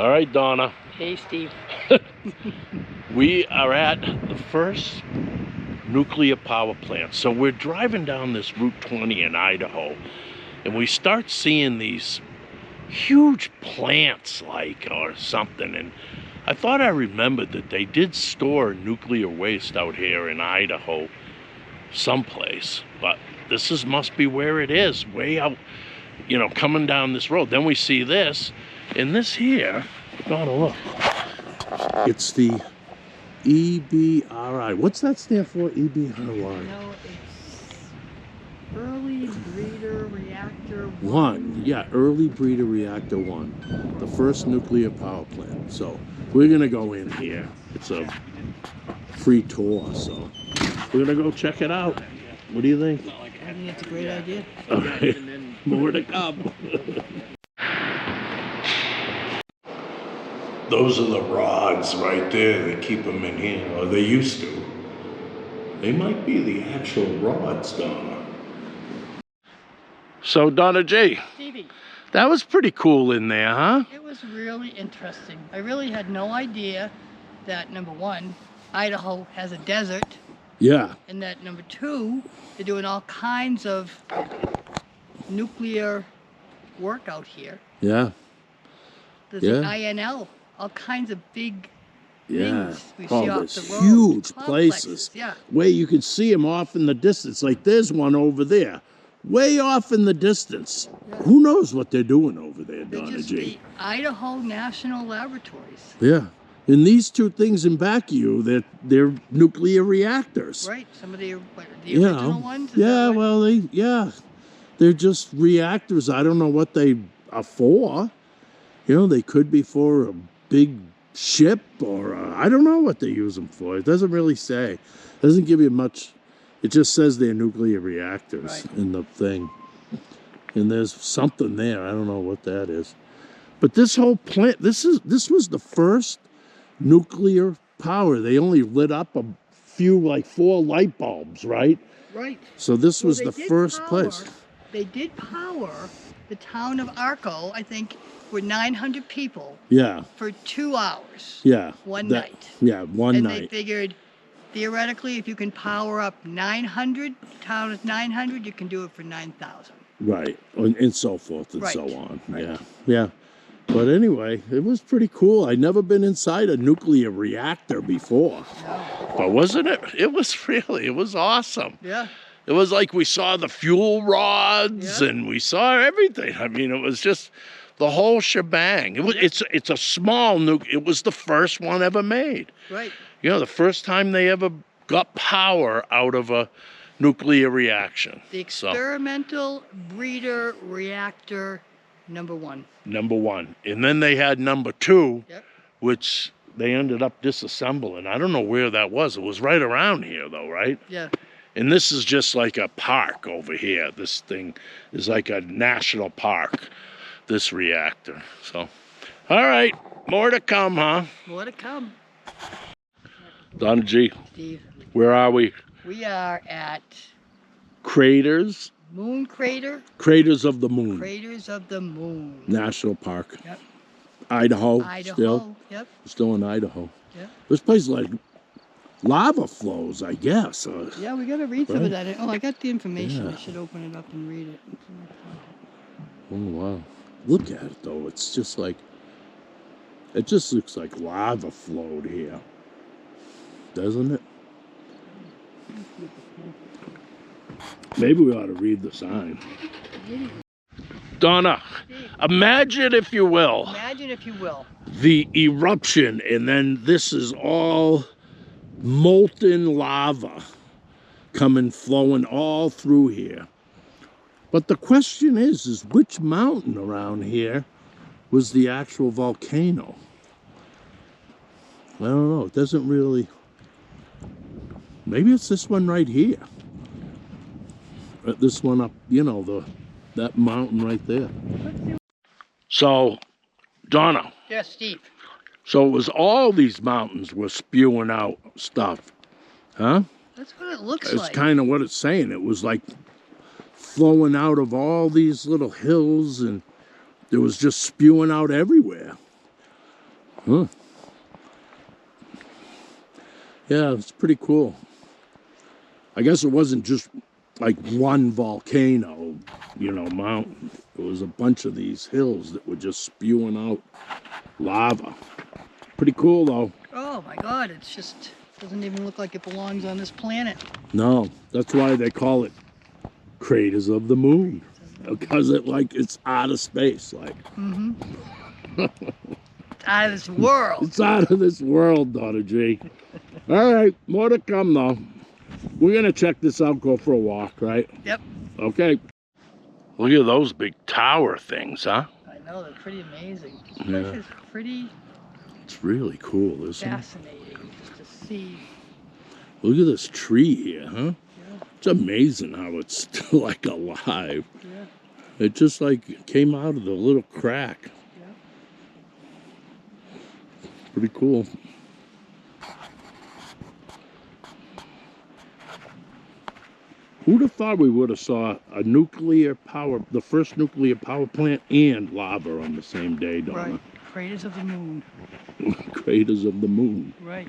All right, Donna. Hey, Steve. We are at the first nuclear power plant. So we're driving down this Route 20 in Idaho, and we start seeing these huge plants or something. And I thought I remembered that they did store nuclear waste out here in Idaho someplace, but this must be where it is, way out, you know, coming down this road. Then we see this, and this here, Donna, look, it's the EBRI. What's that stand for, EBRI? No, it's Early Breeder Reactor 1. Yeah, Early Breeder Reactor 1. The first nuclear power plant. So we're going to go in here. It's a free tour, so we're going to go check it out. What do you think? I think it's a great idea. Okay. More to come. Those are the rods right there that keep them in here, or they used to. They might be the actual rods, Donna. So, Donna G, Stevie, that was pretty cool in there, huh? it was really interesting. I really had no idea that, number one, Idaho has a desert, Yeah. and that, number two, they're doing all kinds of nuclear work out here. Yeah. There's Yeah. the INL, all kinds of big Yeah. things we Oh, see off there's the road. huge Complexes, places. yeah. Where you can see them off in the distance. Like there's one over there. Way off in the distance. Yeah. Who knows what they're doing over there, They're Donna just G? the Idaho National Laboratories. Yeah. And these two things in back of you, they're nuclear reactors. Right, some of the You original know. ones? Is Yeah, that what- well, they're just reactors. I don't know what they are for. You know, they could be for a big ship, or I don't know what they use them for. It doesn't really say. It doesn't give you much. It just says they're nuclear reactors Right. in the thing. And there's something there. I don't know what that is. But this whole plant, this was the first nuclear power. They only lit up a few, like 4 light bulbs, right? Right. So this Well, was they the did first power- place. They did power the town of Arco, I think, with 900 people Yeah, for 2 hours. yeah. One That- night. Yeah, one And they night. figured, theoretically, if you can power up 900, town is 900, you can do it for 9,000. Right, and so forth and Right, so on. right. Yeah, yeah. But anyway, it was pretty cool. I'd never been inside a nuclear reactor before. No. But wasn't it? It was awesome. Yeah. It was like we saw the fuel rods Yeah. and we saw everything. I mean, it was just the whole shebang. It's a small nuke. It was the first one ever made. Right. You know, the first time they ever got power out of a nuclear reaction. The So, Experimental Breeder Reactor number 1. number 1. And then they had number 2, Yep. which they ended up disassembling. I don't know where that was. It was right around here, though, right? Yeah. And this is just like a park over here. This thing is like a national park, this reactor. So, all right, more to come, huh? More to come, Donna G, Steve. where are we? We are at Craters? Moon Crater, Craters of the Moon. Craters of the Moon. National Park. Yep. Idaho, Idaho. Yep. still in Idaho. Yeah. This place is like lava flows, I guess. Yeah, we gotta read some Right. of that. Oh, I got the information. Yeah. I should open it up and read it. Oh, wow. Look at it, though. It's just like, it just looks like lava flowed here. Doesn't it? Maybe we ought to read the sign. Donna, imagine, if you will, Imagine, if you will. the eruption, and then this is all molten lava coming, flowing all through here. But the question is which mountain around here was the actual volcano? I don't know. It doesn't really... Maybe it's this one right here. This one up, you know, that mountain right there. So, Donna. Yes, Steve. So it was all these mountains were spewing out stuff, huh? That's what it looks It's like. kind of what it's saying. It was like flowing out of all these little hills, and it was just spewing out everywhere. Huh. Yeah, it's pretty cool. I guess it wasn't just like one volcano, you know, mountain. It was a bunch of these hills that were just spewing out lava. Pretty cool though. Oh my God, it's just, doesn't even look like it belongs on this planet. No, that's why they call it craters of the moon. Because it's out of space, like. Mm-hmm. It's out of this world. It's out of this world, Daughter G. All right, more to come though. We're gonna check this out, go for a walk, right? Yep. Okay. Look at those big tower things, huh? I know, they're pretty amazing. This Yeah. place is pretty It's really cool, isn't it? fascinating just to see. Look at this tree here, huh? Yeah, It's amazing how it's still like alive. yeah, It just like came out of the little crack. yeah. Pretty cool. Who'd have thought we would have saw a the first nuclear power plant and lava on the same day, Donna? Right. Craters of the moon. Craters of the moon. Right.